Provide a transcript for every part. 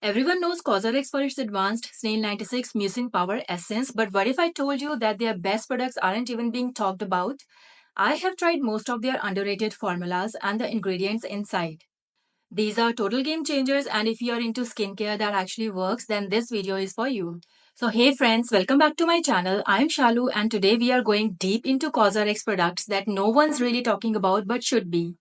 Everyone knows Cosrx for its advanced Snail 96 Mucin Power Essence, but what if I told you that their best products aren't even being talked about? I have tried most of their underrated formulas and the ingredients inside. These are total game changers, and if you are into skincare that actually works, then this video is for you. So, hey friends, welcome back to my channel. I'm Shalu, and today we are going deep into Cosrx products that no one's really talking about but should be.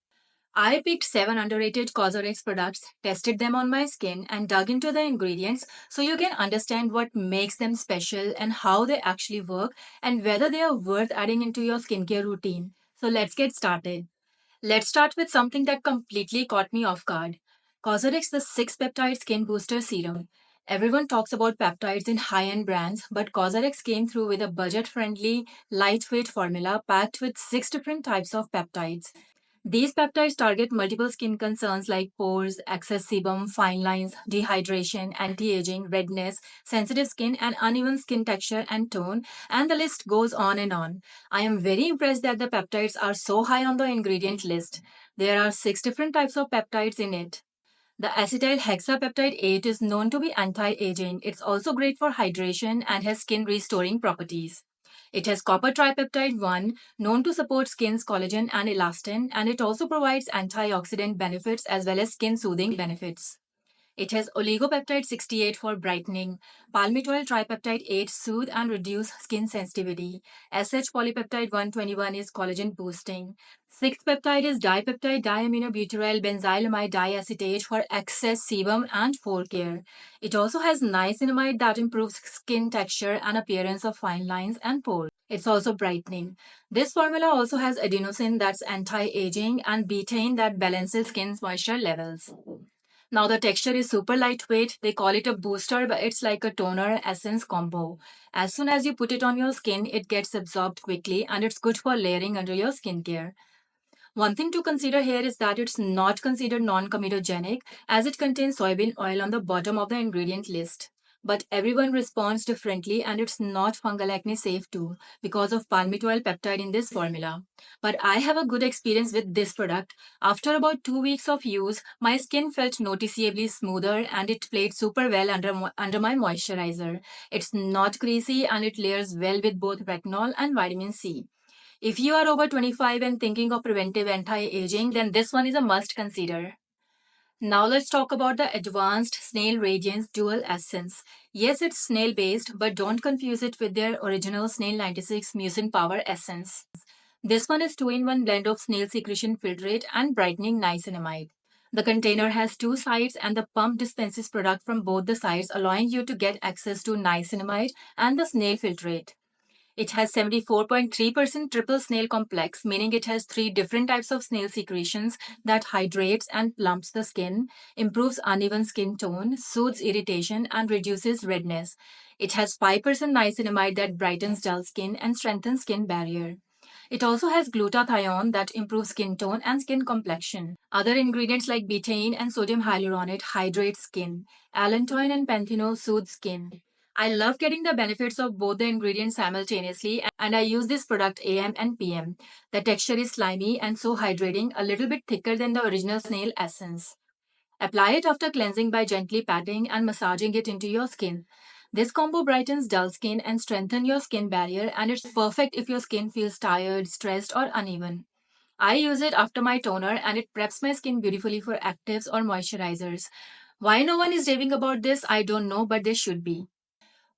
I picked 7 underrated Cosrx products, tested them on my skin, and dug into the ingredients so you can understand what makes them special and how they actually work and whether they are worth adding into your skincare routine. So let's get started. Let's start with something that completely caught me off guard. Cosrx the 6 peptide skin booster serum. Everyone talks about peptides in high-end brands, but Cosrx came through with a budget-friendly, lightweight formula packed with 6 different types of peptides. These peptides target multiple skin concerns like pores, excess sebum, fine lines, dehydration, anti aging, redness, sensitive skin, and uneven skin texture and tone, and the list goes on and on. I am very impressed that the peptides are so high on the ingredient list. There are 6 different types of peptides in it. The acetyl hexapeptide 8 is known to be anti aging. It's also great for hydration and has skin restoring properties. It has copper tripeptide 1, known to support skin's collagen and elastin, and it also provides antioxidant benefits as well as skin soothing benefits. It has oligopeptide 68 for brightening, palmitoyl tripeptide 8 soothe and reduce skin sensitivity, SH polypeptide 121 is collagen boosting, sixth peptide is dipeptide diaminobutyryl benzylamide diacetate for excess sebum and pore care. It also has niacinamide that improves skin texture and appearance of fine lines and pores. It's also brightening. This formula also has adenosine that's anti-aging and betaine that balances skin's moisture levels. Now the texture is super lightweight. They call it a booster, but it's like a toner essence combo. As soon as you put it on your skin, it gets absorbed quickly and it's good for layering under your skincare. One thing to consider here is that it's not considered non-comedogenic as it contains soybean oil on the bottom of the ingredient list. But everyone responds differently and it's not fungal acne safe too because of palmitoyl peptide in this formula. But I have a good experience with this product. After about 2 weeks of use, my skin felt noticeably smoother and it played super well under my moisturizer. It's not greasy and it layers well with both retinol and vitamin C. If you are over 25 and thinking of preventive anti-aging, then this one is a must consider. Now let's talk about the advanced Snail Radiance Dual Essence. Yes, it's snail based, but don't confuse it with their original Snail 96 Mucin Power Essence. This one is 2-in-1 blend of snail secretion filtrate and brightening niacinamide. The container has 2 sides and the pump dispenses product from both the sides, allowing you to get access to niacinamide and the snail filtrate. It has 74.3% triple snail complex, meaning it has 3 different types of snail secretions that hydrates and plumps the skin, improves uneven skin tone, soothes irritation, and reduces redness. It has 5% niacinamide that brightens dull skin and strengthens skin barrier. It also has glutathione that improves skin tone and skin complexion. Other ingredients like betaine and sodium hyaluronate hydrate skin. Allantoin and panthenol soothe skin. I love getting the benefits of both the ingredients simultaneously and I use this product AM and PM. The texture is slimy and so hydrating, a little bit thicker than the original snail essence. Apply it after cleansing by gently patting and massaging it into your skin. This combo brightens dull skin and strengthens your skin barrier and it's perfect if your skin feels tired, stressed or uneven. I use it after my toner and it preps my skin beautifully for actives or moisturizers. Why no one is raving about this, I don't know, but they should be.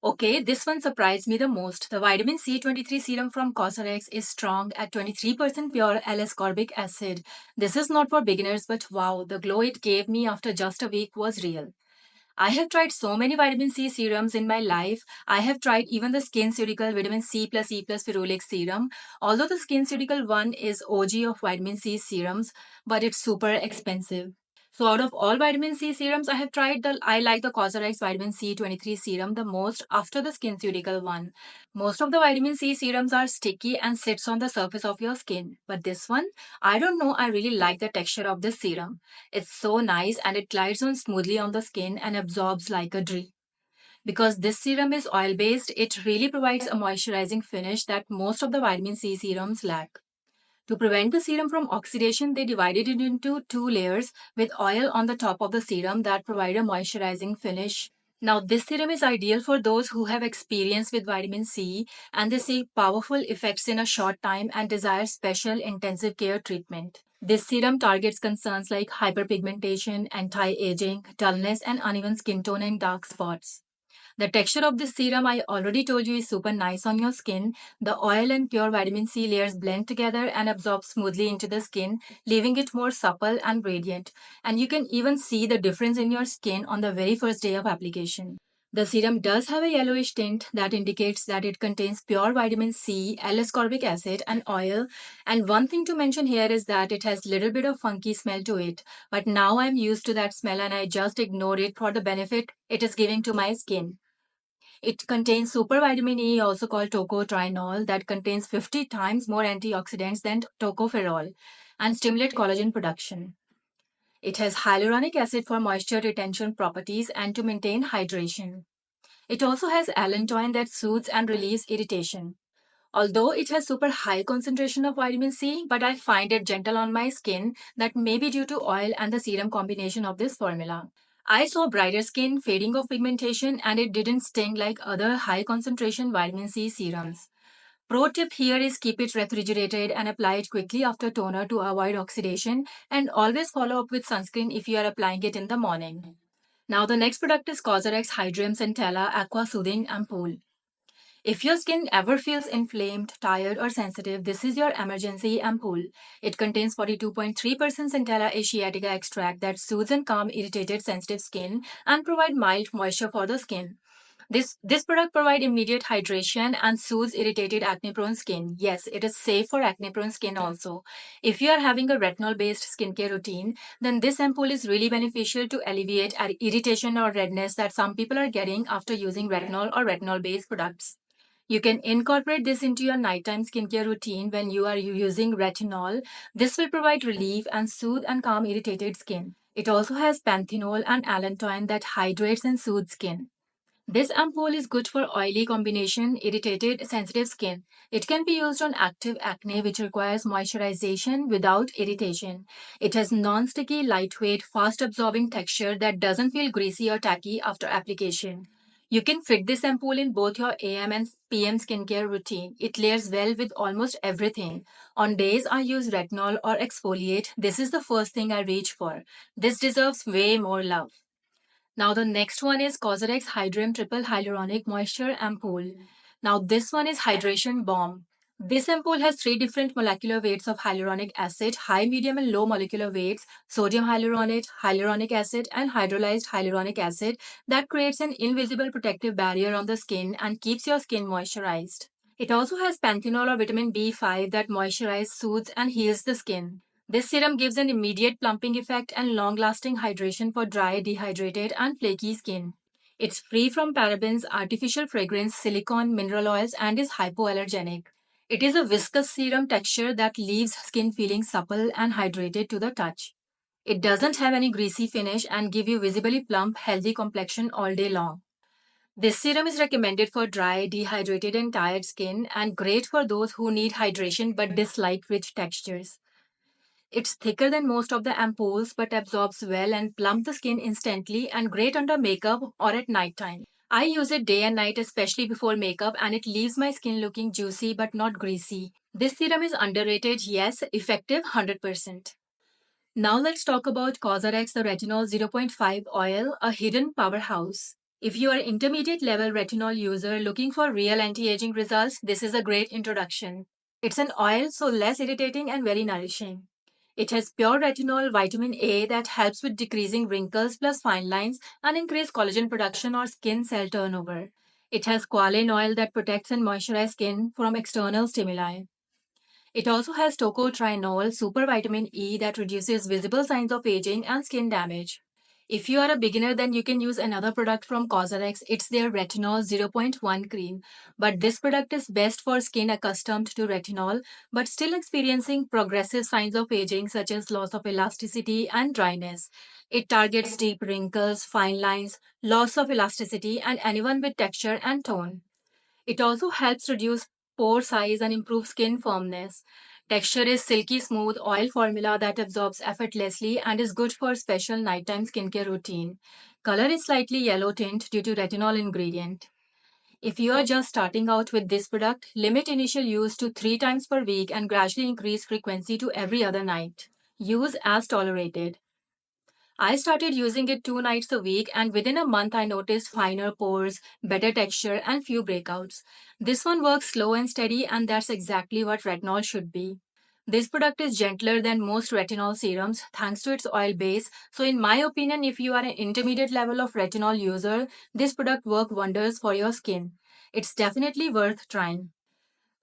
Okay, this one surprised me the most. The vitamin C23 serum from Cosrx is strong at 23% pure L-ascorbic acid. This is not for beginners, but wow, the glow it gave me after just a week was real. I have tried so many vitamin C serums in my life. I have tried even the SkinCeutical Vitamin C plus E plus Ferulic serum. Although the SkinCeutical one is OG of vitamin C serums, but it's super expensive. So out of all vitamin C serums I have tried, I like the Cosrx Vitamin C23 serum the most after the SkinCeutical one. Most of the vitamin C serums are sticky and sits on the surface of your skin. But this one, I don't know, I really like the texture of this serum. It's so nice and it glides on smoothly on the skin and absorbs like a dream. Because this serum is oil based, it really provides a moisturizing finish that most of the vitamin C serums lack. To prevent the serum from oxidation, they divided it into two layers with oil on the top of the serum that provide a moisturizing finish. Now, this serum is ideal for those who have experience with vitamin C and they see powerful effects in a short time and desire special intensive care treatment. This serum targets concerns like hyperpigmentation, anti-aging, dullness, and uneven skin tone and dark spots. The texture of this serum, I already told you, is super nice on your skin. The oil and pure vitamin C layers blend together and absorb smoothly into the skin, leaving it more supple and radiant. And you can even see the difference in your skin on the very first day of application. The serum does have a yellowish tint that indicates that it contains pure vitamin C, L-ascorbic acid, and oil. And one thing to mention here is that it has little bit of funky smell to it. But now I'm used to that smell and I just ignore it for the benefit it is giving to my skin. It contains super vitamin E, also called tocotrienol, that contains 50 times more antioxidants than tocopherol and stimulate collagen production. It has hyaluronic acid for moisture retention properties and to maintain hydration. It also has allantoin that soothes and relieves irritation. Although it has super high concentration of vitamin C, but I find it gentle on my skin, that may be due to oil and the serum combination of this formula. I saw brighter skin, fading of pigmentation, and it didn't sting like other high concentration vitamin C serums. Pro tip here is keep it refrigerated and apply it quickly after toner to avoid oxidation, and always follow up with sunscreen if you are applying it in the morning. Now the next product is Cosrx Hydrium Centella Aqua Soothing Ampoule. If your skin ever feels inflamed, tired, or sensitive, this is your emergency ampoule. It contains 42.3% Centella asiatica extract that soothes and calms irritated, sensitive skin and provide mild moisture for the skin. This product provides immediate hydration and soothes irritated acne-prone skin. Yes, it is safe for acne-prone skin also. If you are having a retinol-based skincare routine, then this ampoule is really beneficial to alleviate irritation or redness that some people are getting after using retinol or retinol-based products. You can incorporate this into your nighttime skincare routine when you are using retinol. This will provide relief and soothe and calm irritated skin. It also has panthenol and allantoin that hydrates and soothes skin. This ampoule is good for oily combination, irritated, sensitive skin. It can be used on active acne which requires moisturization without irritation. It has non-sticky, lightweight, fast-absorbing texture that doesn't feel greasy or tacky after application. You can fit this ampoule in both your AM and PM skincare routine. It layers well with almost everything. On days I use retinol or exfoliate, this is the first thing I reach for. This deserves way more love. Now the next one is Cosrx Hydrium Triple Hyaluronic Moisture Ampoule. Now this one is Hydration Bomb. This ampoule has three different molecular weights of hyaluronic acid, high, medium, and low molecular weights, sodium hyaluronate, hyaluronic acid, and hydrolyzed hyaluronic acid that creates an invisible protective barrier on the skin and keeps your skin moisturized. It also has panthenol or vitamin B5 that moisturizes, soothes, and heals the skin. This serum gives an immediate plumping effect and long-lasting hydration for dry, dehydrated, and flaky skin. It's free from parabens, artificial fragrance, silicone, mineral oils, and is hypoallergenic. It is a viscous serum texture that leaves skin feeling supple and hydrated to the touch. It doesn't have any greasy finish and give you visibly plump, healthy complexion all day long. This serum is recommended for dry, dehydrated, and tired skin and great for those who need hydration but dislike rich textures. It's thicker than most of the ampoules but absorbs well and plumps the skin instantly and great under makeup or at night time. I use it day and night, especially before makeup, and it leaves my skin looking juicy but not greasy. This serum is underrated, yes, effective 100%. Now let's talk about Cosrx the Retinol 0.5 oil, a hidden powerhouse. If you are an intermediate level retinol user looking for real anti-aging results, this is a great introduction. It's an oil, so less irritating and very nourishing. It has pure retinol, vitamin A that helps with decreasing wrinkles plus fine lines and increase collagen production or skin cell turnover. It has squalane oil that protects and moisturizes skin from external stimuli. It also has tocotrienol, super vitamin E that reduces visible signs of aging and skin damage. If you are a beginner, then you can use another product from Cosrx. It's their Retinol 0.1 cream. But this product is best for skin accustomed to retinol, but still experiencing progressive signs of aging such as loss of elasticity and dryness. It targets deep wrinkles, fine lines, loss of elasticity, and anyone with texture and tone. It also helps reduce pore size and improve skin firmness. Texture is silky smooth oil formula that absorbs effortlessly and is good for special nighttime skincare routine. Color is slightly yellow tint due to retinol ingredient. If you are just starting out with this product, limit initial use to 3 times per week and gradually increase frequency to every other night. Use as tolerated. I started using it 2 nights a week, and within a month, I noticed finer pores, better texture, and few breakouts. This one works slow and steady, and that's exactly what retinol should be. This product is gentler than most retinol serums thanks to its oil base. So, in my opinion, if you are an intermediate level of retinol user, this product works wonders for your skin. It's definitely worth trying.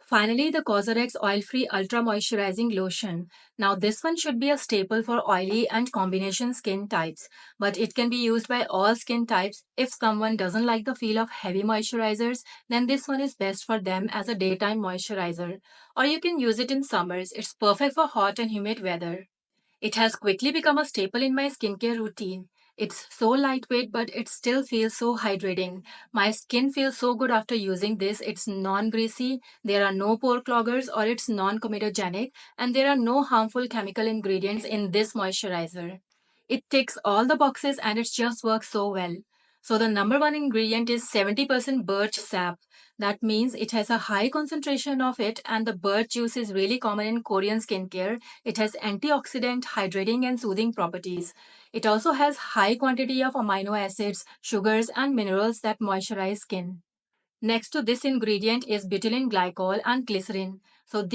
Finally, the Cosrx Oil Free Ultra Moisturizing Lotion. Now, this one should be a staple for oily and combination skin types, but it can be used by all skin types. If someone doesn't like the feel of heavy moisturizers, then this one is best for them as a daytime moisturizer. Or you can use it in summers. It's perfect for hot and humid weather. It has quickly become a staple in my skincare routine. It's so lightweight, but it still feels so hydrating. My skin feels so good after using this. It's non greasy, there are no pore cloggers, or it's non comedogenic, and there are no harmful chemical ingredients in this moisturizer. It ticks all the boxes and it just works so well. So, the number one ingredient is 70% birch sap. That means it has a high concentration of it, and the birch juice is really common in Korean skincare. It has antioxidant, hydrating, and soothing properties. It also has high quantity of amino acids, sugars, and minerals that moisturize skin. Next to this ingredient is butylene glycol and glycerin. So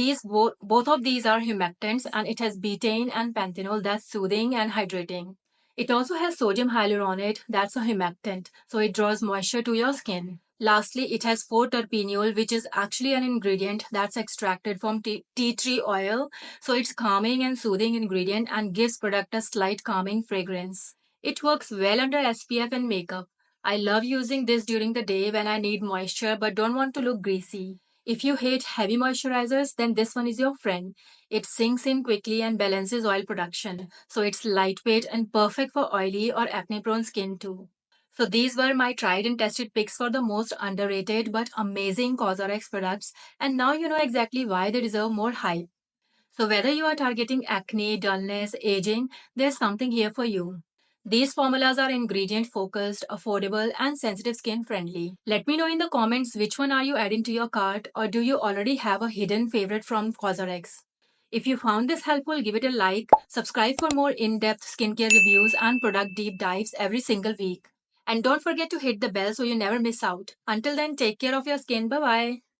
both of these are humectants, and it has betaine and panthenol that's soothing and hydrating. It also has sodium hyaluronate that's a humectant, so it draws moisture to your skin. Lastly, it has 4-terpineol, which is actually an ingredient that's extracted from tea tree oil. So it's calming and soothing ingredient and gives product a slight calming fragrance. It works well under SPF and makeup. I love using this during the day when I need moisture but don't want to look greasy. If you hate heavy moisturizers, then this one is your friend. It sinks in quickly and balances oil production. So it's lightweight and perfect for oily or acne prone skin too. So these were my tried and tested picks for the most underrated but amazing CosRx products, and now you know exactly why they deserve more hype. So whether you are targeting acne, dullness, aging, there's something here for you. These formulas are ingredient focused, affordable, and sensitive skin friendly. Let me know in the comments which one are you adding to your cart, or do you already have a hidden favorite from CosRx? If you found this helpful, give it a like, subscribe for more in-depth skincare reviews and product deep dives every single week. And don't forget to hit the bell so you never miss out. Until then, take care of your skin. Bye bye.